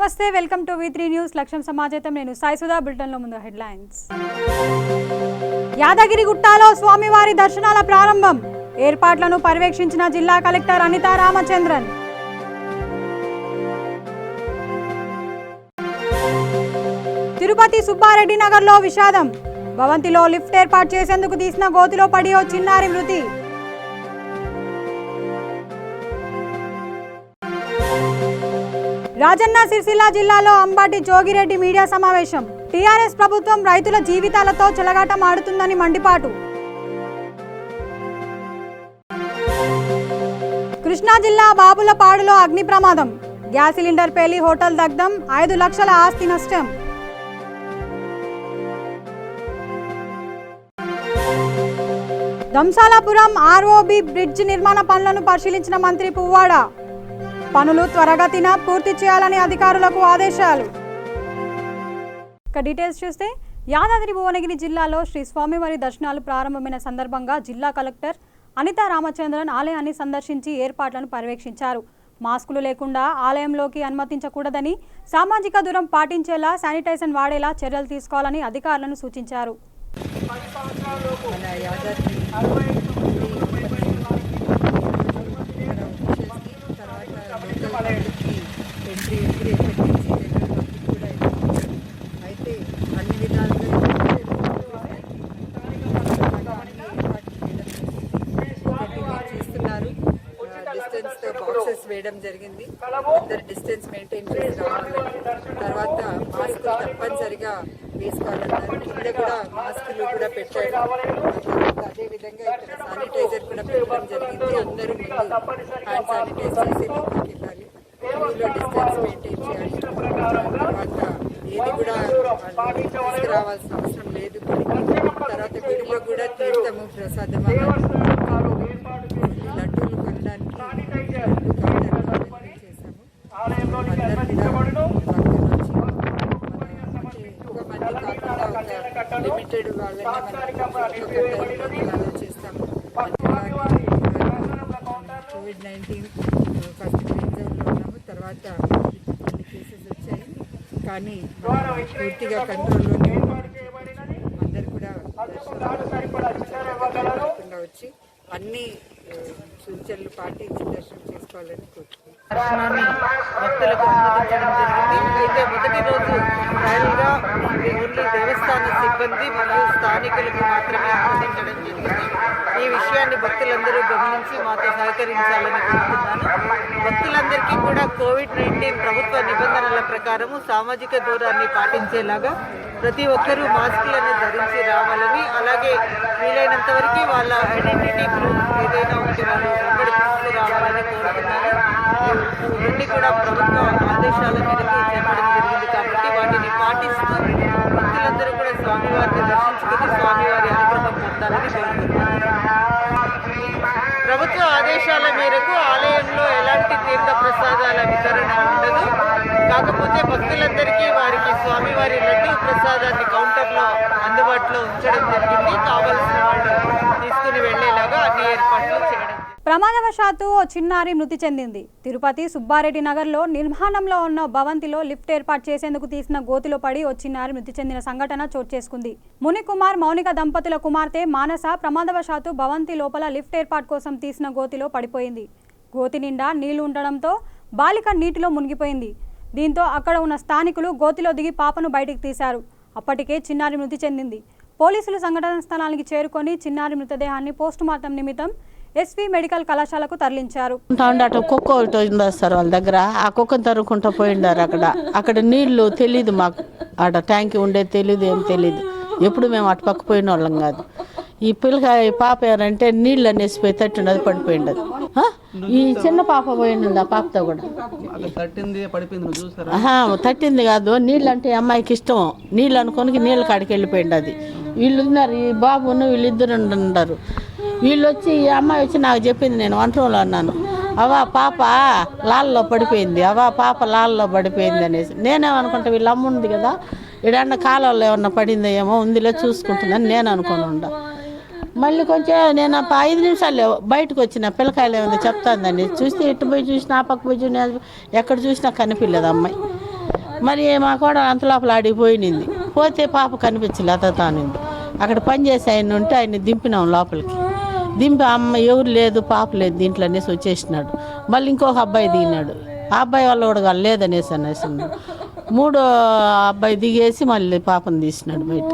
నమస్తే welcome to V3 news లక్ష్యం సమాజేతం నేను సాయి సుధా బులెటిన్ లో ముందు హెడ్లైన్స్ యాదగిరిగుట్టలో స్వామివారి దర్శనాల ప్రారంభం ఏర్పాట్లను పర్యవేక్షించిన జిల్లా కలెక్టర్ అనితా రామచంద్రన్ తిరుపతి సుబ్బారెడ్డి నగర్ లో విషాదం భవంతిలో లిఫ్ట్ ఏర్పాటు చేసేందుకు తీసిన గోతిలో పడి ఓ చిన్నారి మృతి రాజన్న సిరిసిల్ల జిల్లాలో అంబటి జోగిరెడ్డి మీడియా సమావేశం టీఆర్ఎస్ ప్రభుత్వం రైతుల జీవితాలతో చెలగాటం ఆడుతుందని మండిపాటు కృష్ణా జిల్లా బాపులపాడులో అగ్ని ప్రమాదం గ్యాస్ సిలిండర్ పేలి హోటల్ దగ్ధం 5 లక్షల ఆస్తి నష్టం దంసాలాపురం ఆర్ఓబి బ్రిడ్జ్ నిర్మాణ పనులను పరిశీలించిన మంత్రి పువ్వాడ పనులు త్వరగతిన పూర్తి చేయాలని అధికారులకు ఆదేశాలు. డీటెయిల్స్ చూస్తే యాదాద్రి భువనగిరి జిల్లాలో శ్రీ స్వామివారి దర్శనాలు ప్రారంభమైన సందర్భంగా జిల్లా కలెక్టర్ అనితా రామచంద్రన్ ఆలయాన్ని సందర్శించి ఏర్పాట్లను పర్యవేక్షించారు. మాస్కులు లేకుండా ఆలయంలోకి అనుమతించకూడదని, సామాజిక దూరం పాటించేలా, శానిటైజర్ వాడేలా చర్యలు తీసుకోవాలని అధికారులను సూచించారు. ఎంట్రీ కూడా అయితే అన్ని విధాలుగా చూస్తున్నారు. డిస్టెన్స్తో బాక్సెస్ వేయడం జరిగింది. అందరు డిస్టెన్స్ మెయింటైన్ చేసి రావాలని, తర్వాత మాస్కులు తప్పనిసరిగా వేసుకోవాలన్నారు. కింద కూడా మాస్కులు కూడా పెట్టారు. అదేవిధంగా ఇక్కడ శానిటైజర్ కూడా పెట్టడం జరిగింది. అందరూ హ్యాండ్ శానిటైజ్ చేసి లోపలికి వెళ్ళాలి. క్యూలో డిస్టెన్స్ మెయింటైన్ చేయాలి. తర్వాత ఏది కూడా తీసుకురావాల్సిన అవసరం లేదు గుడికి. తర్వాత గుడిలో కూడా తీర్థము ప్రసాదం లడ్డూలు కొనడానికి చేశాము. అందరూ కూడా ఎక్కువ మంది కాకుండా లిమిటెడ్ వాళ్ళని చేస్తాము. COVID-19 ఫస్ట్ గ్రీన్ జోన్లో ఉన్నాము. తర్వాత కొన్ని కేసెస్ వచ్చాయి, కానీ పూర్తిగా కంట్రోల్లోనే అందరు కూడా దర్శనం వచ్చి అన్ని సూచనలు పాటించి దర్శనం చేసుకోవాలని కోరుతున్నాను. దర్శనాన్ని భక్తులకు అనుమతించడం జరిగింది. అయితే మొదటి రోజు ట్రయల్గా ఓన్లీ దేవస్థాన సిబ్బంది మరియు స్థానికులకు మాత్రమే అనుమతించడం జరిగింది. ఈ విషయాన్ని భక్తులందరూ గమనించి మాతో సహకరించాలని కోరుతున్నాను. భక్తులందరికీ కూడా COVID-19 ప్రభుత్వ నిబంధనల ప్రకారము సామాజిక దూరాన్ని పాటించేలాగా ప్రతి ఒక్కరూ మాస్కులను ధరించి రావాలని, అలాగే వీలైనంత వరకు వాళ్ళ ఐడెంటిటీ ప్రూఫ్ ఏదైనా ఉంటే వాళ్ళు వెంబడి తీసుకురావాలని కోరుతున్నాను. ఇవన్నీ కూడా ప్రభుత్వ ఆదేశాల మేరకు చెప్పడం జరిగింది కాబట్టి వాటిని పాటిస్తూ భక్తులందరూ కూడా స్వామివారిని దర్శించుకుని స్వామివారి అనుగ్రహం పొందాలని కోరుతున్నాను. ప్రభుత్వ ఆదేశాల మేరకు ఆలయంలో ఎలాంటి తీర్థ ప్రసాదాల వితరణ ఉండదు. కాకపోతే భక్తులందరికీ వారికి స్వామివారి లడ్డూ ప్రసాదాన్ని కౌంటర్లో అందుబాటులో ఉంచడం జరిగింది. కావలసిన వాళ్ళు తీసుకుని వెళ్లేలాగా అన్ని ఏర్పాట్లు చేయడం. ప్రమాదవశాత్తు ఓ చిన్నారి మృతి చెందింది. తిరుపతి సుబ్బారెడ్డి నగర్లో నిర్మాణంలో ఉన్న భవంతిలో లిఫ్ట్ ఏర్పాటు చేసేందుకు తీసిన గోతిలో పడి ఓ చిన్నారి మృతి చెందిన సంఘటన చోటు చేసుకుంది. మునికుమార్ మౌనిక దంపతుల కుమార్తె మానస ప్రమాదవశాత్తు భవంతి లోపల లిఫ్ట్ ఏర్పాటు కోసం తీసిన గోతిలో పడిపోయింది. గోతి నిండా నీళ్లు ఉండడంతో బాలిక నీటిలో మునిగిపోయింది. దీంతో అక్కడ ఉన్న స్థానికులు గోతిలో దిగి పాపను బయటికి తీశారు. అప్పటికే చిన్నారి మృతి చెందింది. పోలీసులు సంఘటన స్థలానికి చేరుకొని చిన్నారి మృతదేహాన్ని పోస్టుమార్టం నిమిత్తం ఎస్వి మెడికల్ కళాశాలకు తరలించారు. అటు కుక్క ఒకటి వస్తారు వాళ్ళ దగ్గర, ఆ కుక్కను తరుక్కుంటూ పోయిండారు. అక్కడ నీళ్లు తెలీదు మాకు, ఆడ ట్యాంక్ ఉండేది తెలీదు, ఏం తెలీదు. ఎప్పుడు మేము అటు పక్క పోయిన వాళ్ళం కాదు. ఈ పిల్లకాయ పాప ఎవరంటే నీళ్ళు అనేసిపోయి తట్టిండదు, పడిపోయిండదు. ఈ చిన్న పాప పోయిండు, ఆ పాపతో కూడా తట్టింది కాదు. నీళ్ళు అంటే అమ్మాయికి ఇష్టం, నీళ్ళు అనుకోనికి నీళ్ళ కాడికి వెళ్ళిపోయింది. అది వీళ్ళు ఉన్నారు, ఈ బాబును వీళ్ళిద్దరు ఉన్నారు. వీళ్ళు వచ్చి ఈ అమ్మాయి వచ్చి నాకు చెప్పింది, నేను వంట రూమ్లో ఉన్నాను, అవా పాప లాల్లో పడిపోయింది, అవా పాప లాల్లో పడిపోయింది అనేసి. నేనేమనుకుంటా వీళ్ళ అమ్మ ఉంది కదా, ఇడన్న కాలంలో ఏమన్నా పడిందో ఏమో ఉందిలే చూసుకుంటుందని నేను అనుకుని ఉండా. మళ్ళీ కొంచెం నేను 5 నిమిషాలు బయటకు వచ్చిన పిల్లకాయలు ఏమైనా చెప్తాందని చూస్తే ఇటు పోయి చూసినా, ఆ పక్క పోయి చూసినా, ఎక్కడ చూసినా కనిపించలేదు అమ్మాయి. మరి మా కూడా అంత లోపల ఆడిపోయింది. పోతే పాప కనిపించలే, అతనింది. అక్కడ పని చేసి ఆయన ఉంటే ఆయన్ని దింపినాం లోపలికి. దింపి అమ్మ ఎవరు లేదు, పాప లేదు దీంట్లో అనేసి వచ్చేసినాడు. మళ్ళీ ఇంకొక అబ్బాయి దిగినాడు. ఆ అబ్బాయి వాళ్ళు కూడా లేదనేసి అనేసినాడు. మూడో అబ్బాయి దిగేసి మళ్ళీ పాపను తీసినాడు బయట.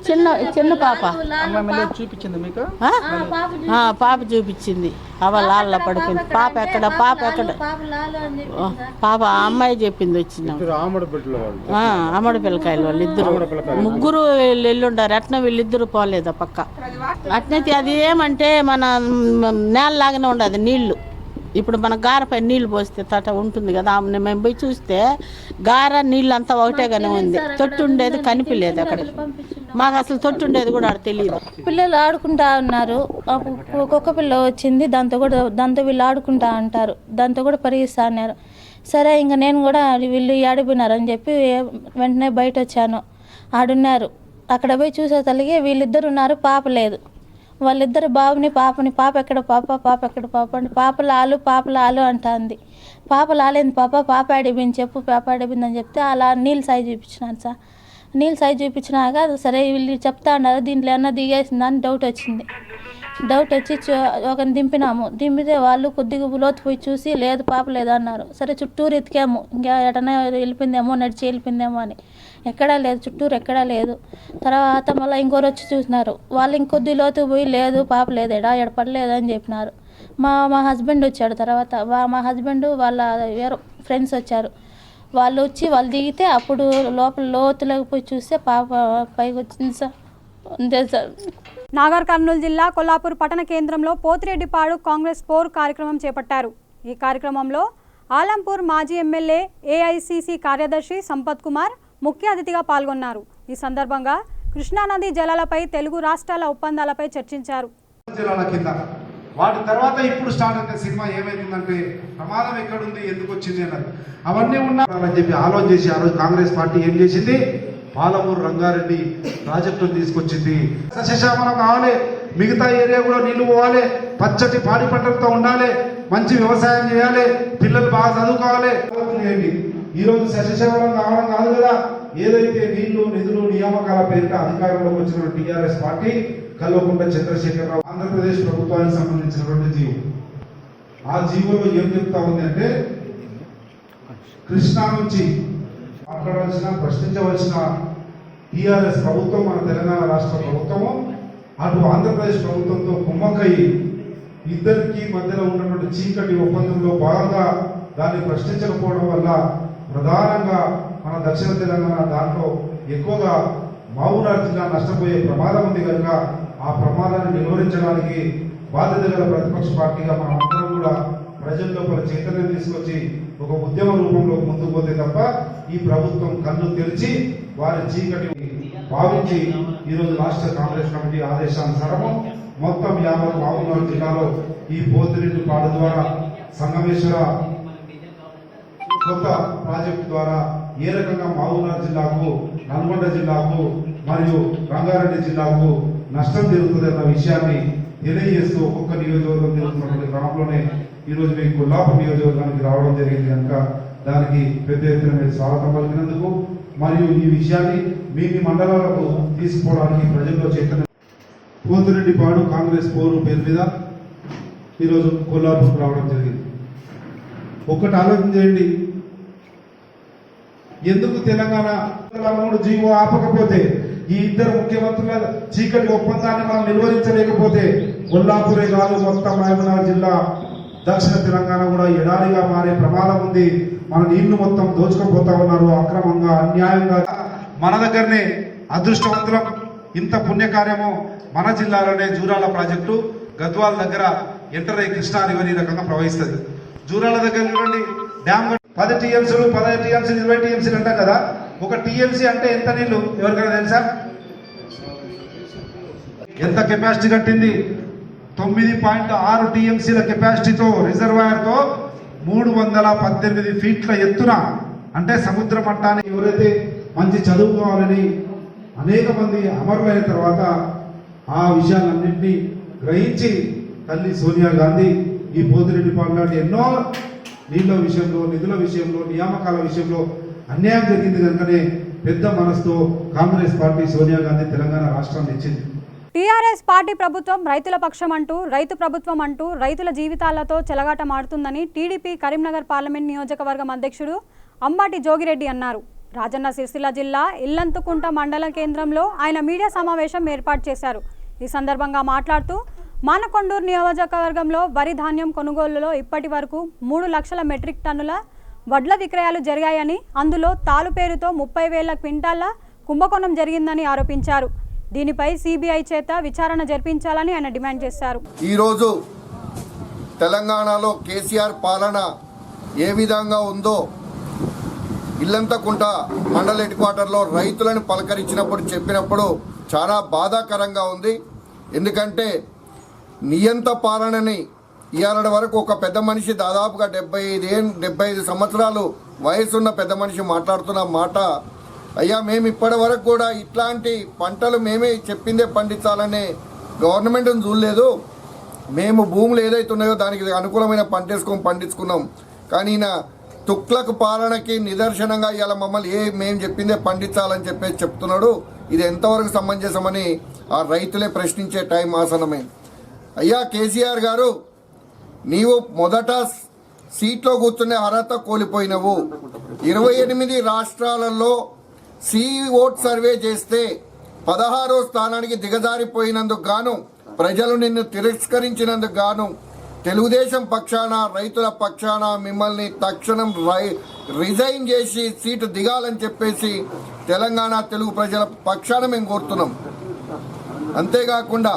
చిన్న చిన్న పాప చూపించింది మీకు? పాప చూపించింది. వాళ్ళ పడిపోయింది. పాప ఎక్కడ పాప ఆ అమ్మాయి చెప్పింది వచ్చినాం. అమ్మడి పిల్లకాయలు వాళ్ళు ఇద్దరు, ముగ్గురు ఎల్లుండారు. అట్నే వీళ్ళిద్దరు పోలేదు పక్క. అట్నైతే అది ఏమంటే మన నేలలాగానే ఉండదు నీళ్లు. ఇప్పుడు మన గారపై నీళ్లు పోస్తే తట ఉంటుంది కదా, మేము పోయి చూస్తే గార నీళ్ళు అంతా ఒకటేగానే ఉంది. తొట్టు ఉండేది కనిపించలేదు అక్కడ. మాకు అసలు తొట్టు ఉండేది కూడా అక్కడ తెలియదు. పిల్లలు ఆడుకుంటా ఉన్నారు. ఒక్కొక్క పిల్ల వచ్చింది, దాంతో వీళ్ళు ఆడుకుంటా ఉంటారు. దాంతో కూడా పరిగిస్తా అన్నారు. సరే ఇంకా నేను కూడా వీళ్ళు ఆడిపోయినారని చెప్పి వెంటనే బయట వచ్చాను. ఆడున్నారు. అక్కడ పోయి చూసే తల్లికి వీళ్ళిద్దరు ఉన్నారు, పాప లేదు. వాళ్ళిద్దరు బాబుని పాపని, పాప ఎక్కడ అని పాప లాలు అంటుంది. పాప లాలేంది పాప ఆడిపోయింది చెప్పు, పాప ఆడిపోయింది అని చెప్తే అలా నీళ్ళు సాయి చూపించినాను సార్. నీళ్ళు సాయి చూపించినాక సరే వీళ్ళు చెప్తా ఉన్నారు దీంట్లో ఏమన్నా దిగేసిందని డౌట్ వచ్చింది. డౌట్ వచ్చి ఒకరిని దింపినాము. దింపితే వాళ్ళు కొద్దిగా లోతు పోయి చూసి లేదు పాప లేదన్నారు. సరే చుట్టూరు ఎతికాము, ఇంకా ఎటన్నా వెళ్ళిపోయిందేమో, నడిచి వెళ్ళిపోయిందేమో అని. ఎక్కడా లేదు, చుట్టూరు ఎక్కడా లేదు. తర్వాత మళ్ళీ ఇంకోరు వచ్చి చూసినారు. వాళ్ళు ఇంకొద్ది లోతు పోయి లేదు పాప లేదు, ఎడపడలేదు అని చెప్పినారు. మా హస్బెండ్ వచ్చాడు. తర్వాత మా హస్బెండ్ వాళ్ళ వేరే ఫ్రెండ్స్ వచ్చారు. వాళ్ళు వచ్చి వాళ్ళు దిగితే అప్పుడు లోపల లోతులోకి పోయి చూస్తే పాప పైకి వచ్చింది సార్. అంతే సార్. నాగర్ కర్నూలు జిల్లా కొల్లాపూర్ పట్టణ కేంద్రంలో పోతిరెడ్డిపాడు కాంగ్రెస్ పోర్ కార్యక్రమం చేపట్టారు. ఈ కార్యక్రమంలో ఆలంపూర్ మాజీ ఎమ్మెల్యే ఏఐసిసి కార్యదర్శి సంపత్ కుమార్ ముఖ్య అతిథిగా పాల్గొన్నారు. ఈ సందర్భంగా కృష్ణానది జలాలపై తెలుగు రాష్ట్రాల ఒప్పందాలపై చర్చించారు. వాటి తర్వాత ఇప్పుడు స్టార్ట్ అయిన సినిమా ఏమైతుందంటే ప్రమాదం ఎక్కడుంది, ఎందుకు వచ్చింది అన్నది అవన్నీ ఉన్నారని చెప్పి ఆలోచన చేసి ఆ రోజు కాంగ్రెస్ పార్టీ ఏం చేసింది, పాలమూరు రంగారెడ్డి ప్రాజెక్టును తీసుకొచ్చింది. సస్యశ్యామలం కావాలి, మిగతా ఏరియా కూడా నీళ్లు పోవాలి, పచ్చటి పాడి పంటలతో ఉండాలి, మంచి వ్యవసాయం చేయాలి, పిల్లలు బాగా చదువుకోవాలి. ఈ రోజు సస్యశ్యామలం కావడం కాదు కదా, ఏదైతే నీళ్లు నిధులు నియామకాల పేరిట అధికారంలోకి వచ్చిన టీఆర్ఎస్ పార్టీ కల్వకుంట్ల చంద్రశేఖరరావు ఆంధ్రప్రదేశ్ ప్రభుత్వానికి సంబంధించినటువంటి జీవో. ఆ జీవోలో ఏం చెప్తా ఉంది అంటే కృష్ణా నుంచి మాట్లాడవలసిన ప్రశ్నించవలసిన టీఆర్ఎస్ ప్రభుత్వం, మన తెలంగాణ రాష్ట్ర ప్రభుత్వము అటు ఆంధ్రప్రదేశ్ ప్రభుత్వంతో కుమ్మక్కయి ఇద్దరికి మధ్యలో ఉన్నటువంటి చీకటి ఒప్పందంలో భాగంగా దాన్ని ప్రశ్నించకపోవడం వల్ల ప్రధానంగా మన దక్షిణ తెలంగాణ దాంట్లో ఎక్కువగా మహబూబ్నగర్ జిల్లా నష్టపోయే ప్రమాదం ఉంది కనుక ఆ ప్రమాదాన్ని నివారించడానికి బాధ్యత గల ప్రతిపక్ష పార్టీగా మనం అందరం కూడా ప్రజల్లో పలు చైతన్యం తీసుకొచ్చి ఒక ఉద్యమ రూపంలో ముందుకు పోతే తప్ప ఈ ప్రభుత్వం కన్ను తెరిచి వారి చీకటి భావించి ఈరోజు రాష్ట్ర కాంగ్రెస్ కమిటీ ఆదేశానుసారము మొత్తం యావత్ మహబూబ్నగర్ జిల్లాలో ఈ పోతిరెడ్డిపాడు ద్వారా సంగమేశ్వర కొత్త ప్రాజెక్టు ద్వారా ఏ రకంగా మహబూబ్నగర్ జిల్లాకు, నల్గొండ జిల్లాకు మరియు రంగారెడ్డి జిల్లాకు నష్టం జరుగుతుంది అన్న విషయాన్ని తెలియజేస్తూ ఒక్కొక్క నియోజకవర్గం జరుగుతున్నటువంటి క్రమంలోనే ఈరోజు మీకు కొల్లాపూర్ నియోజకవర్గానికి రావడం జరిగింది కనుక దానికి పెద్ద ఎత్తున మీరు స్వాగతం పలికినందుకు మరియు ఈ విషయాన్ని మీ మండలాలకు తీసుకుపోవడానికి ప్రజల్లో చైతన్యం. పోతిరెడ్డిపాడు కాంగ్రెస్ పోరు పేరు మీద ఈరోజు కొల్లాపూర్కు రావడం జరిగింది. ఒక్కటి ఆలోచన చేయండి, ఎందుకు తెలంగాణ 3 జీవో ఆపకపోతే, ఈ ఇద్దరు ముఖ్యమంత్రుల చీకటి ఒప్పందాన్ని మనం నిర్వహించలేకపోతే కొల్లాపూరే కాదు మొత్తం మహబూబ్నగర్ జిల్లా దక్షిణ తెలంగాణ కూడా ఎడారిగా మారే ప్రమాదం ఉంది. మన నీళ్లు మొత్తం దోచుకుపోతా ఉన్నారు అక్రమంగా, అన్యాయంగా. మన దగ్గరనే అదృష్టవంతులం, ఇంత పుణ్యకార్యము మన జిల్లాలోనే జూరాల ప్రాజెక్టు గద్వాల దగ్గర ఎంటర్ అయ్యి కృష్ణా రివర్ ఈ రకంగా ప్రవహిస్తుంది. జూరాల దగ్గర చూడండి, డ్యామ్ 10 టీఎంసీలు 15 టీఎంసీలు 20 టీఎంసీలు అంటాం కదా. ఒక టీఎంసీ అంటే ఎంత నీళ్లు ఎవరికైనా తెలుసా? ఎంత కెపాసిటీ కట్టింది? 9.6 టీఎంసీల కెపాసిటీతో రిజర్వాయర్తో 318 ఫీట్ల ఎత్తున, అంటే సముద్ర మట్టాన్ని ఎవరైతే మంచి చదువుకోవాలని అనేక మంది అమరులైన తర్వాత ఆ విషయాలన్నింటినీ గ్రహించి తల్లి సోనియా గాంధీ ఈ పోతిరెడ్డిపాడు లాంటి ఎన్నో నీళ్ల విషయంలో, నిధుల విషయంలో, నియామకాల విషయంలో అన్యాయం జరిగింది కనుకనే పెద్ద మనసుతో కాంగ్రెస్ పార్టీ సోనియా గాంధీ తెలంగాణ రాష్ట్రాన్ని ఇచ్చింది. టీఆర్ఎస్ పార్టీ ప్రభుత్వం రైతుల పక్షం అంటూ, రైతు ప్రభుత్వం అంటూ రైతుల జీవితాలతో చెలగాటమాడుతుందని టీడీపీ కరీంనగర్ పార్లమెంట్ నియోజకవర్గం అధ్యక్షుడు అంబాటి జోగిరెడ్డి అన్నారు. రాజన్న సిరిసిల్ల జిల్లా ఇల్లంతుకుంట మండల కేంద్రంలో ఆయన మీడియా సమావేశం ఏర్పాటు చేశారు. ఈ సందర్భంగా మాట్లాడుతూ మానకొండూరు నియోజకవర్గంలో వరి ధాన్యం కొనుగోలులో ఇప్పటి వరకు 3 లక్షల మెట్రిక్ టన్నుల వడ్ల విక్రయాలు జరిగాయని, అందులో తాలు పేరుతో 30,000 క్వింటాళ్ల కుంభకోణం జరిగిందని ఆరోపించారు. దీనిపై సిబిఐ చేత విచారణ జరిపించాలని ఆయన డిమాండ్ చేశారు. ఈరోజు తెలంగాణలో కేసీఆర్ పాలన ఏ విధంగా ఉందో ఇల్లంతకుంట మండల హెడ్ క్వార్టర్లో రైతులను పలకరించినప్పుడు చెప్పినప్పుడు చాలా బాధాకరంగా ఉంది. ఎందుకంటే నియంత పాలనని ఇవాళ వరకు ఒక పెద్ద మనిషి దాదాపుగా 75 సంవత్సరాలు వయసున్న పెద్ద మనిషి మాట్లాడుతున్న మాట, అయ్యా మేము ఇప్పటి వరకు కూడా ఇట్లాంటి పంటలు మేమే చెప్పిందే పండించాలనే గవర్నమెంట్ని చూడలేదు. మేము భూములు ఏదైతే ఉన్నాయో దానికి అనుకూలమైన పంట వేసుకొని పండించుకున్నాం. కానీ ఈయన తుక్లక్ పాలనకి నిదర్శనంగా ఇవాళ మమ్మల్ని మేము చెప్పిందే పండించాలని చెప్పేసి చెప్తున్నాడు. ఇది ఎంతవరకు సమంజసమని ఆ రైతులే ప్రశ్నించే టైం ఆసనమైంది. అయ్యా కేసీఆర్ గారు, నీవు మొదట సీట్లో కూర్చునే అర్హత కోల్పోయినవు. 28 రాష్ట్రాలలో ఓట్ సర్వే చేస్తే 16వ స్థానానికి దిగజారిపోయినందుకు గాను, ప్రజలు నిన్ను తిరస్కరించినందుకు గాను తెలుగుదేశం పక్షాన, రైతుల పక్షాన మిమ్మల్ని తక్షణం రిజైన్ చేసి సీటు దిగాలని చెప్పేసి తెలంగాణ తెలుగు ప్రజల పక్షాన మేము కోరుతున్నాం. అంతేకాకుండా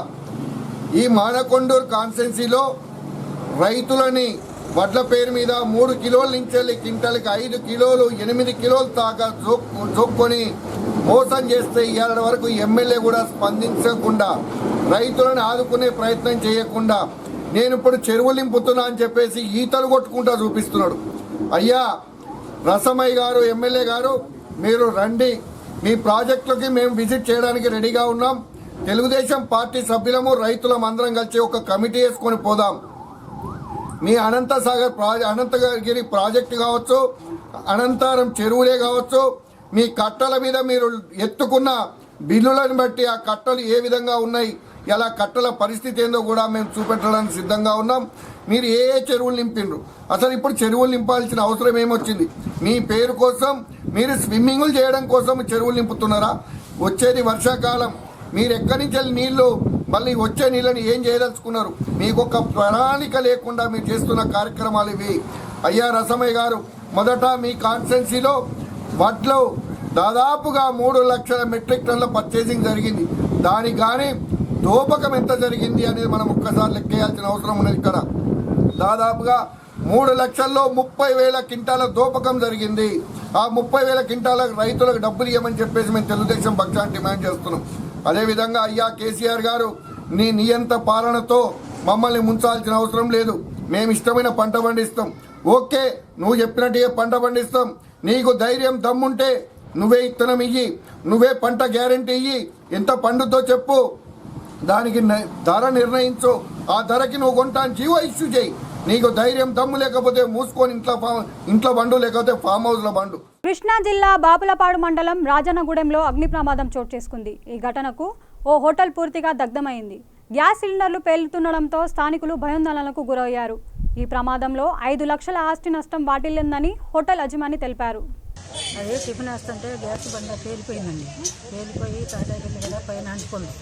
ఈ మానకొండూరు కాన్స్టిట్యున్సీలో రైతులని వడ్ల పేరు మీద 3 కిలోల నుంచి క్వింటాల్కి 5 కిలోలు 8 కిలోలు దాకా జోక్కొని మోసం చేస్తే ఇవాళ వరకు ఎమ్మెల్యే కూడా స్పందించకుండా, రైతులను ఆదుకునే ప్రయత్నం చేయకుండా నేను ఇప్పుడు చెరువులు నింపుతున్నా అని చెప్పేసి ఈతలు కొట్టుకుంటా చూపిస్తున్నాడు. అయ్యా రసమయ్య గారు, ఎమ్మెల్యే గారు, మీరు రండి, మీ ప్రాజెక్టులకి మేము విజిట్ చేయడానికి రెడీగా ఉన్నాం. తెలుగుదేశం పార్టీ సభ్యులము రైతులం అందరం కలిసి ఒక కమిటీ వేసుకొని పోదాం. మీ అనంతగిరి ప్రాజెక్టు కావచ్చు, అనంతరం చెరువులే కావచ్చు, మీ కట్టల మీద మీరు ఎత్తుకున్న బిల్లులను బట్టి ఆ కట్టలు ఏ విధంగా ఉన్నాయి, ఇలా కట్టల పరిస్థితి ఏందో కూడా మేము చూపెట్టడానికి సిద్ధంగా ఉన్నాం. మీరు ఏ చెరువులు నింపిండ్రు, అసలు ఇప్పుడు చెరువులు నింపాల్సిన అవసరం ఏమొచ్చింది? మీ పేరు కోసం మీరు స్విమ్మింగ్లు చేయడం కోసం చెరువులు నింపుతున్నారా? వచ్చేది వర్షాకాలం, మీరు ఎక్కడి నుంచి నీళ్లు మళ్ళీ వచ్చే నీళ్ళని ఏం చేయదలుచుకున్నారు? మీకు ఒక ప్రణాళిక లేకుండా మీరు చేస్తున్న కార్యక్రమాలు ఇవి. అయ్యా రసమయ్య గారు, మొదట మీ కాన్స్టిట్యున్సీలో వడ్లు దాదాపుగా 3 లక్షల మెట్రిక్ టన్నుల పర్చేసింగ్ జరిగింది. దానికి కానీ దోపకం ఎంత జరిగింది అనేది మనం ఒక్కసారి లెక్కేయాల్సిన అవసరం ఉన్నది. ఇక్కడ దాదాపుగా 3 లక్షల్లో 30,000 క్వింటాల దోపకం జరిగింది. ఆ 30,000 క్వింటాల రైతులకు డబ్బులు ఇవ్వమని చెప్పేసి మేము తెలుగుదేశం పక్షాన్ని డిమాండ్ చేస్తున్నాం. అదేవిధంగా అయ్యా కేసీఆర్ గారు, నీ నియంత పాలనతో మమ్మల్ని ముంచాల్సిన అవసరం లేదు. మేము ఇష్టమైన పంట పండిస్తాం. ఓకే, నువ్వు చెప్పినట్టు పంట పండిస్తాం. నీకు ధైర్యం దమ్ముంటే నువ్వే ఇత్తనం ఇయ్యి, నువ్వే పంట గ్యారెంటీ ఇయ్యి, ఎంత పండుతో చెప్పు, దానికి ధర నిర్ణయించు, ఆ ధరకి నువ్వు కొంటాను జీవో ఇష్యూ చేయి. నీకు ధైర్యం దమ్ము లేకపోతే మూసుకొని ఇంట్లో బండు, లేకపోతే ఫామ్ హౌస్లో బండు. కృష్ణా జిల్లా బాపులపాడు మండలం రాజన్నగూడెంలో అగ్ని ప్రమాదం చోటు చేసుకుంది. ఈ ఘటనకు ఓ హోటల్ పూర్తిగా దగ్ధమైంది. గ్యాస్ సిలిండర్లు పేలుతుండడంతో స్థానికులు భయాందోళనకు గురయ్యారు. ఈ ప్రమాదంలో 5 లక్షల ఆస్తి నష్టం వాటిల్లిందని హోటల్ యజమాని తెలిపారు. అదే టిఫిన్ వేస్తుంటే గ్యాస్ బండ పేలిపోయిందండి. పేలిపోయి తాటాకెళ్ళి కదా పైన అంటుకుంది.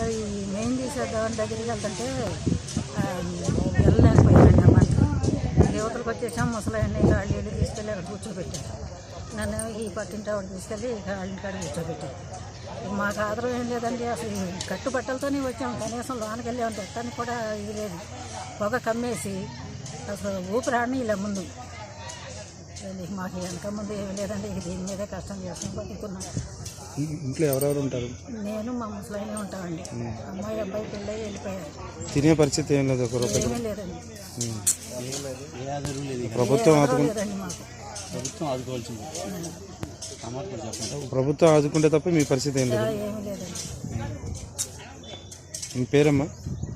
అది మెయిన్ తీసేద్దామని దగ్గరికి వెళ్తుంటే వెళ్ళలేకపోయానండి. అమ్మ యువతలకు వచ్చేసాం. ముసలాయన్ని కాళ్ళు వెళ్ళి తీసుకెళ్ళి అక్కడ కూర్చోబెట్టారు. నన్ను ఈ పక్కింటి ఆవిడ తీసుకెళ్ళి కాళ్ళని కాడ కూర్చోబెట్టారు. మాకు ఆదరం ఏం లేదండి. అసలు కట్టుబట్టలతోనే వచ్చాము. కనీసం లోనికి వెళ్ళామంటే ఎక్కడికి కూడా ఇది లేదు. పొగ కమ్మేసి అసలు ఊపిరాడిని ఇలా ముందు మాకు వెనక ముందు ఏమి లేదండి. ఇది దీని మీదే కష్టం చేస్తాం, బతుకున్నాం. ఇంట్లో ఎవరెవరు ఉంటారు? నేను మా ముసలాయనే ఉంటామండి. అమ్మాయి అబ్బాయి పెళ్ళి వెళ్ళిపోయారు. తినే పరిస్థితి ఏం లేదు. ఏమీ లేదండి. ప్రభుత్వం లేదండి మాకు. ప్రభుత్వం ఆదుకుంటే తప్ప మీ పరిస్థితి ఏం లేదు. ఏమీ లేదండి. మీ పేరమ్మా?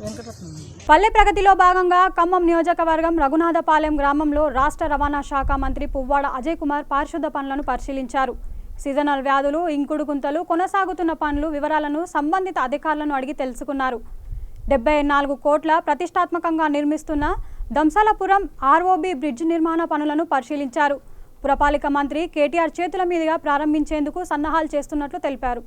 వెంకటరత్నం. పల్లె ప్రగతిలో భాగంగా ఖమ్మం నియోజకవర్గం రఘునాథపాలెం గ్రామంలో రాష్ట్ర రవాణా శాఖ మంత్రి పువ్వాడ అజయ్ కుమార్ పారిశుద్ధ పనులను పరిశీలించారు. సీజనల్ వ్యాధులు, ఇంకుడు గుంతలు, కొనసాగుతున్న పనులు వివరాలను సంబంధిత అధికారులను అడిగి తెలుసుకున్నారు. 74 కోట్ల ప్రతిష్టాత్మకంగా నిర్మిస్తున్న దంసాలపురం ఆర్ఓబి బ్రిడ్జ్ నిర్మాణ పనులను పరిశీలించారు. పురపాలిక మంత్రి కేటీఆర్ చేతుల మీదుగా ప్రారంభించేందుకు సన్నాహాలు చేస్తున్నట్లు తెలిపారు.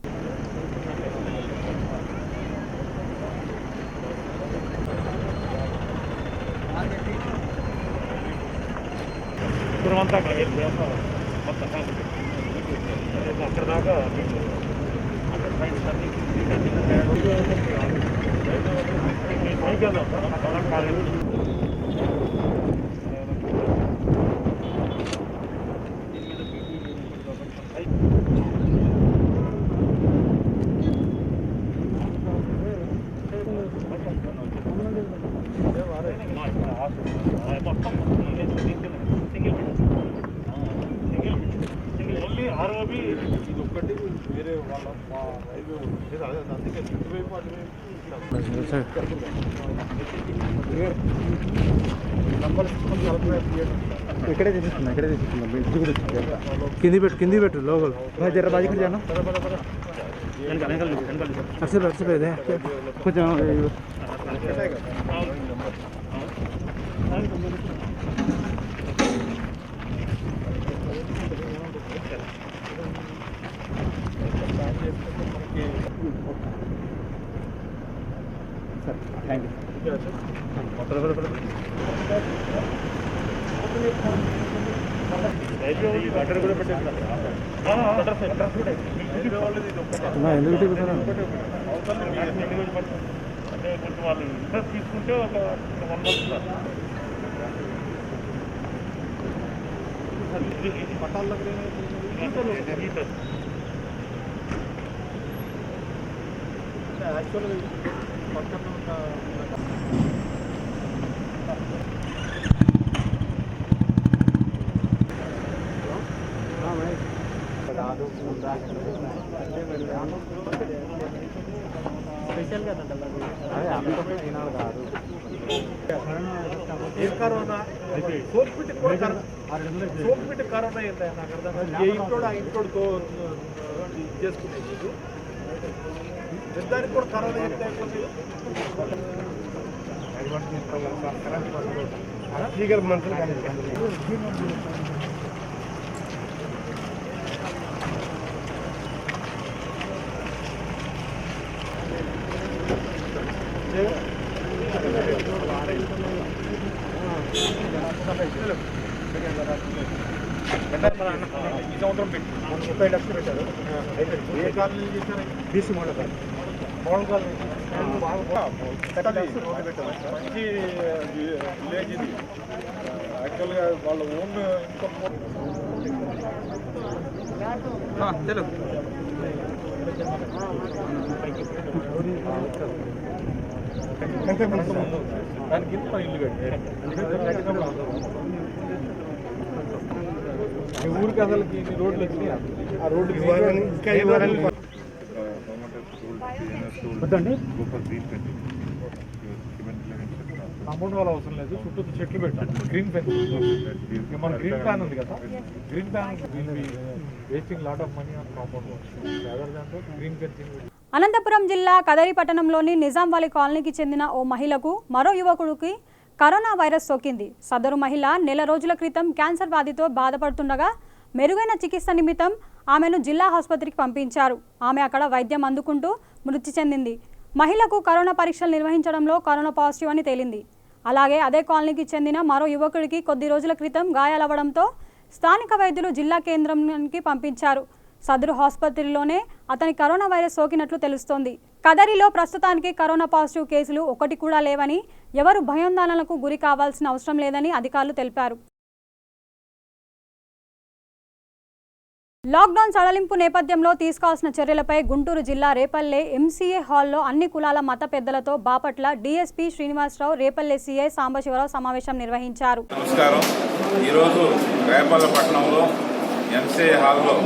ఇక్కడే తీసుకున్నా కింది పెట్టు లోపల జర బాజీ జాను అర్సపోయేదే కొంచెం థ్యాంక్ యూ. తీసుకుంటే ఒక 1 month పట్టాల యాక్చువల్గా పక్కన ఉన్న స్పెషల్ కదండి కాదు ఏ కరోనా సోక్పిట్ కరోనా ఏంటంటే నాకు అర్థం ఏ ఇంట్లో ఆ ఇంట్లో చేసుకునేది దానికి కూడా కరోనా ఎంత మనుషులు ఈ సంవత్సరం పెట్టి 30 లక్షలు పెట్టారు. ఏ కాలనీ చేశారు? బీసీ మోడల్ కాలనీ రోడ్డు పెట్టారు. మంచి విలేజ్ ఇది. యాక్చువల్గా వాళ్ళ ఓన్ ఇన్కమ్ తెలుగు దానికి ఇంత ఇల్లు కట్టారు. ఈ ఊరికి అసలుకి ఇన్ని రోడ్లు వచ్చినాయి. ఆ రోడ్డు ఇంకా ఇవ్వాలని కాంపౌండ్ వాళ్ళ అవసరం లేదు. చుట్టూ చెట్లు పెట్టాలి. గ్రీన్ ఫెన్స్ మన గ్రీన్ ప్లాన్ ఉంది కదా, green plan wasting lot of money on compound దాంతో గ్రీన్ ఫెన్సింగ్. అనంతపురం జిల్లా కదరి పట్టణంలోని నిజాంవాలి కాలనీకి చెందిన ఓ మహిళకు మరో యువకుడికి కరోనా వైరస్ సోకింది. సదరు మహిళ నెల రోజుల క్రితం క్యాన్సర్ వ్యాధితో బాధపడుతుండగా మెరుగైన చికిత్స నిమిత్తం ఆమెను జిల్లా ఆసుపత్రికి పంపించారు. ఆమె అక్కడ వైద్యం అందుకుంటూ మృతి చెందింది. మహిళకు కరోనా పరీక్షలు నిర్వహించడంలో కరోనా పాజిటివ్ అని తేలింది. అలాగే అదే కాలనీకి చెందిన మరో యువకుడికి కొద్ది రోజుల క్రితం గాయాలవ్వడంతో స్థానిక వైద్యులు జిల్లా కేంద్రానికి పంపించారు. సదరు ఆసుపత్రిలోనే అతని కరోనా వైరస్ సోకినట్లు తెలుస్తోంది. కదరిలో ప్రస్తుతానికి కరోనా పాజిటివ్ కేసులు ఒకటి కూడా లేవని, ఎవరు భయాందోళనలకు గురి కావాల్సిన అవసరం లేదని అధికారులు తెలిపారు. లాక్డౌన్ సడలింపు నేపథ్యంలో తీసుకోవాల్సిన చర్యలపై గుంటూరు జిల్లా రేపల్లె ఎంసీఏ హాల్లో అన్ని కులాల మత పెద్దలతో బాపట్ల డీఎస్పీ శ్రీనివాసరావు, రేపల్లె సీఐ సాంబశివరావు సమావేశం నిర్వహించారు. నమస్కారం. ఈరోజు రేపల్లె పట్టణంలో ఎంసీఏ హాల్లో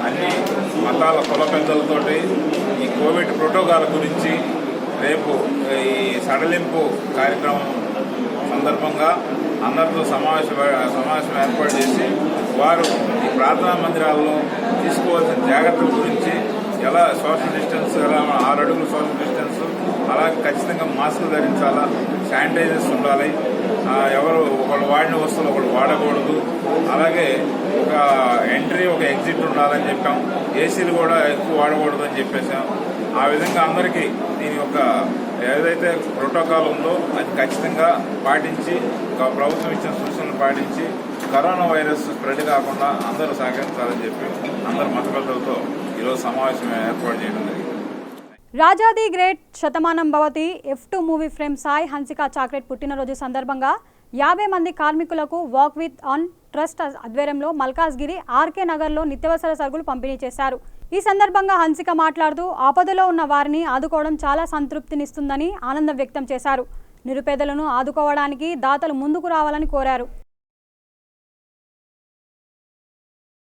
అన్ని మతాల కుల పెద్దలతోటి ఈ కోవిడ్ ప్రోటోకాల్ గురించి రేపు ఈ సడలింపు కార్యక్రమం సందర్భంగా అందరితో సమావేశం ఏర్పాటు చేసి వారు ఈ ప్రార్థనా మందిరాల్లో తీసుకోవాల్సిన జాగ్రత్తల గురించి ఎలా సోషల్ డిస్టెన్స్, ఎలా 6 అడుగులు సోషల్ డిస్టెన్స్, అలాగే ఖచ్చితంగా మాస్కులు ధరించాలా, శానిటైజర్స్ ఉండాలి, ఎవరు ఒకళ్ళు వాడిన వస్తువులు ఒకళ్ళు వాడకూడదు, అలాగే ఒక ఎంట్రీ ఒక ఎగ్జిట్ ఉండాలని చెప్పాం, ఏసీలు కూడా ఎక్కువ వాడకూడదు అని చెప్పేసాం. ఆ విధంగా అందరికీ దీని యొక్క ఏదైతే ప్రోటోకాల్ ఉందో అది ఖచ్చితంగా పాటించి ప్రభుత్వం ఇచ్చిన సూచనలు పాటించి కరోనా వైరస్ స్ప్రెడ్ కాకుండా అందరూ సహకరించాలని చెప్పి అందరు మత పెద్దలతో ఈరోజు సమావేశం ఏర్పాటు చేయడం జరిగింది. రాజాది great Shatamanam Bhavati F2 movie frame Sai Hansika chocolate పుట్టినరోజు సందర్భంగా 50 మంది కార్మికులకు వాక్ విత్ ఆన్ ట్రస్ట్ ఆధ్వర్యంలో మల్కాజ్గిరి ఆర్కే నగర్లో నిత్యావసర సరుకులు పంపిణీ చేశారు. ఈ సందర్భంగా హన్సిక మాట్లాడుతూ ఆపదలో ఉన్న వారిని ఆదుకోవడం చాలా సంతృప్తినిస్తుందని ఆనందం వ్యక్తం చేశారు. నిరుపేదలను ఆదుకోవడానికి దాతలు ముందుకు రావాలని కోరారు.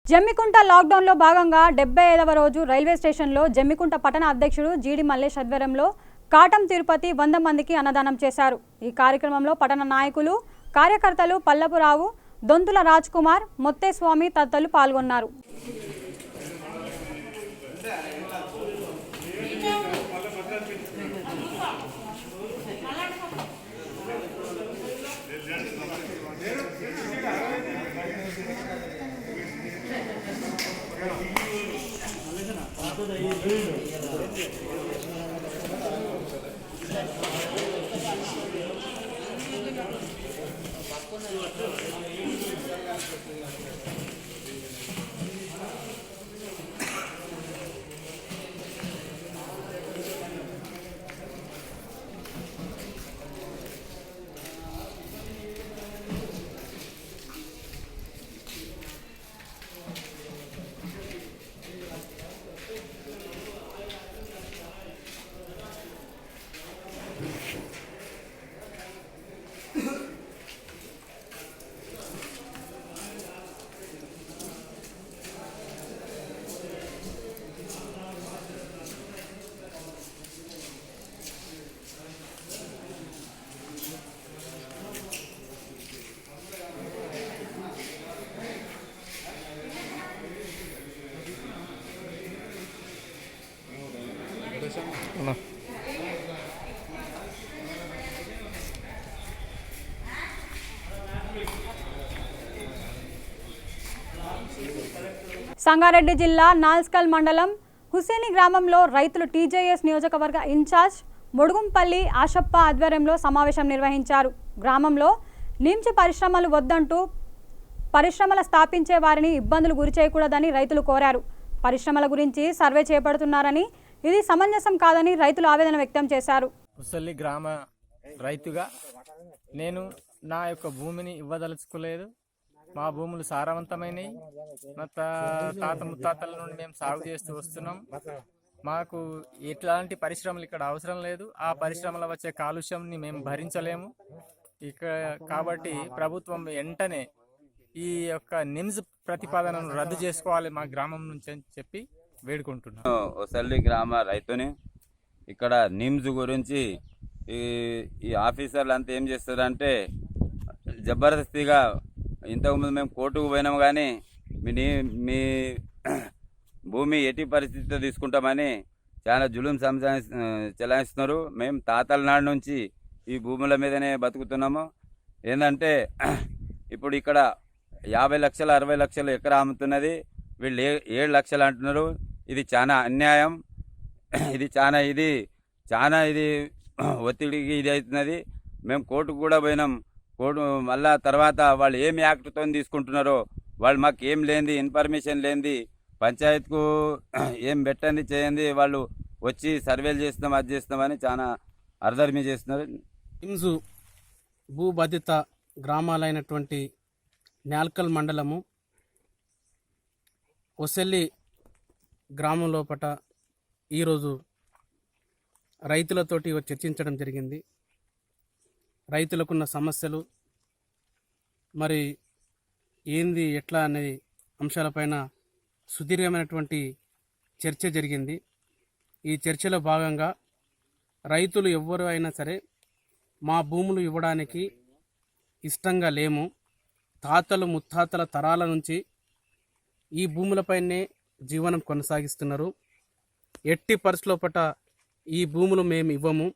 జమ్మికుంట లాక్డౌన్లో భాగంగా 75వ రోజు రైల్వే స్టేషన్లో జమ్మికుంట పట్టణ అధ్యక్షుడు జీడి మల్లేష్ ఆధ్వర్యంలో కాటం తిరుపతి 100 మందికి అన్నదానం చేశారు. ఈ కార్యక్రమంలో పట్టణ నాయకులు, కార్యకర్తలు పల్లపురావు, దొంతుల రాజ్ కుమార్, మొత్తేస్వామి తదితరులు పాల్గొన్నారు. సంగారెడ్డి జిల్లా నాల్స్కల్ మండలం హుసేని గ్రామంలో రైతులు టీజేఎస్ నియోజకవర్గ ఇన్ఛార్జ్ మొడుగుంపల్లి ఆశప్ప ఆధ్వర్యంలో సమావేశం నిర్వహించారు. గ్రామంలో నిమ్చి పరిశ్రమలు వద్దంటూ పరిశ్రమల స్థాపించే వారిని ఇబ్బందులు గురిచేయకూడదని రైతులు కోరారు. పరిశ్రమల గురించి సర్వే చేపడుతున్నారని, ఇది సమంజసం కాదని రైతులు ఆవేదన వ్యక్తం చేశారు. హుసల్లి గ్రామ రైతుగా నేను నా యొక్క భూమిని ఇవ్వదలుచుకోలేదు. మా భూములు సారవంతమైనవి. మా తాత ముత్తాతల నుండి మేము సాగు చేస్తూ వస్తున్నాం. మాకు ఎట్లాంటి పరిశ్రమలు ఇక్కడ అవసరం లేదు. ఆ పరిశ్రమల వచ్చే కాలుష్యంని మేము భరించలేము. కాబట్టి ప్రభుత్వం వెంటనే ఈ యొక్క నిమ్స్ ప్రతిపాదనను రద్దు చేసుకోవాలి మా గ్రామం నుంచి అని చెప్పి వేడుకుంటున్నాం. హుసల్లి గ్రామ రైతుని. ఇక్కడ నిమ్స్ గురించి ఈ ఆఫీసర్లు అంతా ఏం చేస్తారంటే జబర్దస్తిగా, ఇంతకుముందు మేము కోర్టుకు పోయినాము కానీ మీ భూమి ఎట్టి పరిస్థితితో తీసుకుంటామని చాలా జులుం చెలాయిస్తున్నారు. మేము తాతల నాడు నుంచి ఈ భూముల మీదనే బతుకుతున్నాము. ఏంటంటే ఇప్పుడు ఇక్కడ 50 లక్షలు 60 లక్షలు ఎకరా అమ్ముతున్నది, వీళ్ళు 7 లక్షలు అంటున్నారు. ఇది చాలా అన్యాయం. ఇది చాలా ఒత్తిడికి ఇది అవుతున్నది. మేము కోర్టుకు కూడా పోయినాం. కోర్టు మళ్ళా తర్వాత వాళ్ళు ఏం యాక్ట్తో తీసుకుంటున్నారో, వాళ్ళు మాకు ఏం లేనిది, ఇన్ఫర్మేషన్ లేనిది, పంచాయత్కు ఏం పెట్టండి చేయండి, వాళ్ళు వచ్చి సర్వేలు చేస్తాం అది చేస్తామని చాలా అర్ధర్మీ చేస్తున్నారు. నిమ్స్ భూబాధిత గ్రామాలైనటువంటి నాల్కల్ మండలము హుసల్లి గ్రామం లోపట ఈరోజు రైతులతోటి చర్చించడం జరిగింది. రైతులకున్న సమస్యలు, మరి ఏంది ఎట్లా అనే అంశాలపైన సుదీర్ఘమైనటువంటి చర్చ జరిగింది. ఈ చర్చలో భాగంగా రైతులు ఎవ్వరు అయినా సరే మా భూములు ఇవ్వడానికి ఇష్టంగా లేము. తాతలు ముత్తాతల తరాల నుంచి ఈ భూములపైనే జీవనం కొనసాగిస్తున్నారు. ఎట్టి పరిస్థితుల ఈ భూములు మేము ఇవ్వము.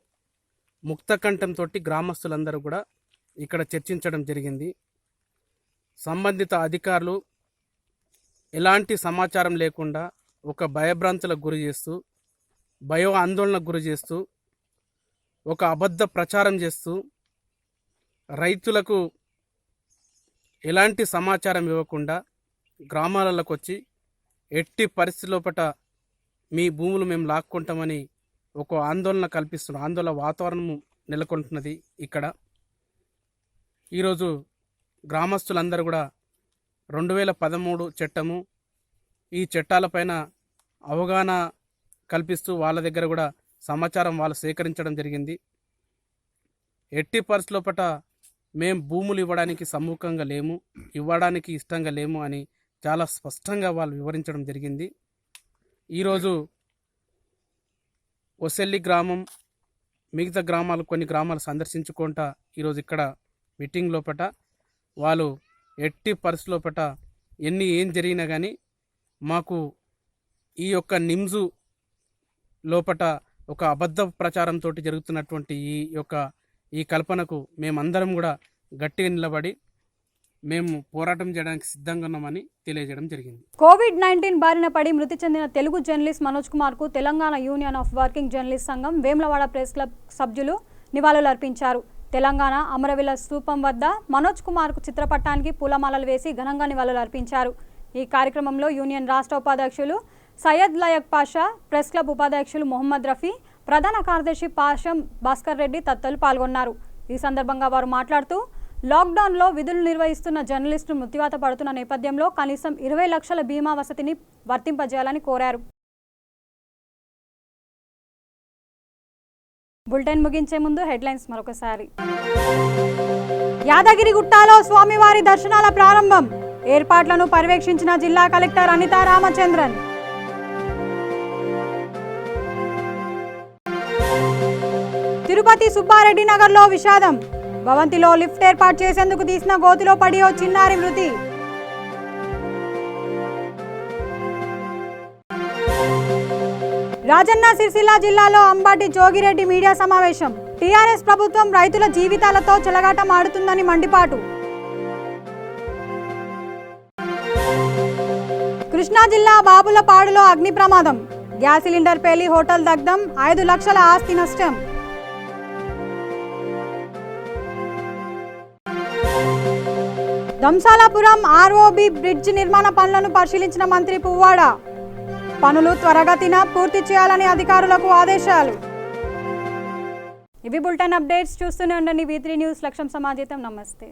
ముక్తకంఠంతో గ్రామస్తులందరూ కూడా ఇక్కడ చర్చించడం జరిగింది. సంబంధిత అధికారులు ఎలాంటి సమాచారం లేకుండా ఒక భయభ్రాంతులకు గురి చేస్తూ, భయో ఆందోళనకు గురి చేస్తూ, ఒక అబద్ధ ప్రచారం చేస్తూ, రైతులకు ఎలాంటి సమాచారం ఇవ్వకుండా గ్రామాలకు వచ్చి ఎట్టి పరిస్థితుల మీ భూములు మేము లాక్కుంటామని ఒక ఆందోళన కల్పిస్తున్న ఆందోళన వాతావరణం నెలకొంటున్నది. ఇక్కడ ఈరోజు గ్రామస్తులందరూ కూడా 2013 చట్టము, ఈ చట్టాలపైన అవగాహన కల్పిస్తూ వాళ్ళ దగ్గర కూడా సమాచారం వాళ్ళు సేకరించడం జరిగింది. ఎట్టి పరిస్థితుల మేము భూములు ఇవ్వడానికి సముఖంగా లేము, ఇవ్వడానికి ఇష్టంగా లేము అని చాలా స్పష్టంగా వాళ్ళు వివరించడం జరిగింది. ఈరోజు ఒసెల్లి గ్రామం, మిగతా గ్రామాలు కొన్ని గ్రామాలు సందర్శించుకుంటా ఈరోజు ఇక్కడ మీటింగ్ లోపట వాళ్ళు ఎట్టి పరిస్థితుల ఏం జరిగినా కానీ మాకు ఈ యొక్క నిమ్జు లోపట ఒక అబద్ధ ప్రచారంతో జరుగుతున్నటువంటి ఈ కల్పనకు మేమందరం కూడా గట్టిగా నిలబడి మేము పోరాటం చేయడానికి సిద్ధంగా ఉన్నామని తెలియజేయడం జరిగింది. కోవిడ్-19 బారిన పడి మృతి చెందిన తెలుగు జర్నలిస్ట్ మనోజ్ కుమార్కు Telangana union of working journalist సంఘం వేములవాడ ప్రెస్ క్లబ్ సభ్యులు నివాళులర్పించారు. తెలంగాణ అమరవీల స్తూపం వద్ద మనోజ్ కుమార్కు చిత్రపటానికి పూలమాలలు వేసి ఘనంగా నివాళులర్పించారు. ఈ కార్యక్రమంలో యూనియన్ రాష్ట్ర ఉపాధ్యక్షులు సయ్యద్ లయక్ పాషా, ప్రెస్ క్లబ్ ఉపాధ్యక్షులు మొహమ్మద్ రఫీ, ప్రధాన కార్యదర్శి పాషం భాస్కర్ రెడ్డి తదితరులు పాల్గొన్నారు. ఈ సందర్భంగా వారు మాట్లాడుతూ లాక్డౌన్లో విధులు నిర్వహిస్తున్న జర్నలిస్టులు మృత్యువాత పడుతున్న నేపథ్యంలో కనీసం 20 లక్షల బీమా వసతిని వర్తింపజేయాలని కోరారు. బులెటిన్ ముగించే ముందు హెడ్లైన్స్ మరొకసారి. యాదగిరిగుట్టలో స్వామివారి దర్శనాల ప్రారంభం. ఏర్పాట్లను పర్యవేక్షించిన జిల్లా కలెక్టర్ అనితా రామచంద్రన్. తిరుపతి సుబ్బారెడ్డి నగర్లో విషాదం. భవంతిలో లిఫ్ట్ ఏర్పాటు చేసేందుకు తీసిన గోతిలో పడి ఓ చిన్నారి మృతి. రాజన్న సిరిసిల్ల జిల్లాలో అంబటి జోగిరెడ్డి మీడియా సమావేశం. టీఆర్ఎస్ ప్రభుత్వం రైతుల జీవితాలతో చెలగాటం ఆడుతుందని మండిపాటు. కృష్ణా జిల్లా బాపులపాడులో అగ్ని ప్రమాదం. గ్యాస్ సిలిండర్ పేలి హోటల్ దగ్ధం. 5 లక్షల ఆస్తి నష్టం. దంసాలాపురం ఆర్ఓబి బ్రిడ్జ్ నిర్మాణ పనులను పరిశీలించిన మంత్రి పువ్వాడ. పనులు త్వరగతిన పూర్తి చేయాలని అధికారులకు ఆదేశాలు. ఇవి బులెటిన్ అప్డేట్స్. చూస్తూనే ఉండండి V3 న్యూస్. లక్ష్యం సమాజం. నమస్తే.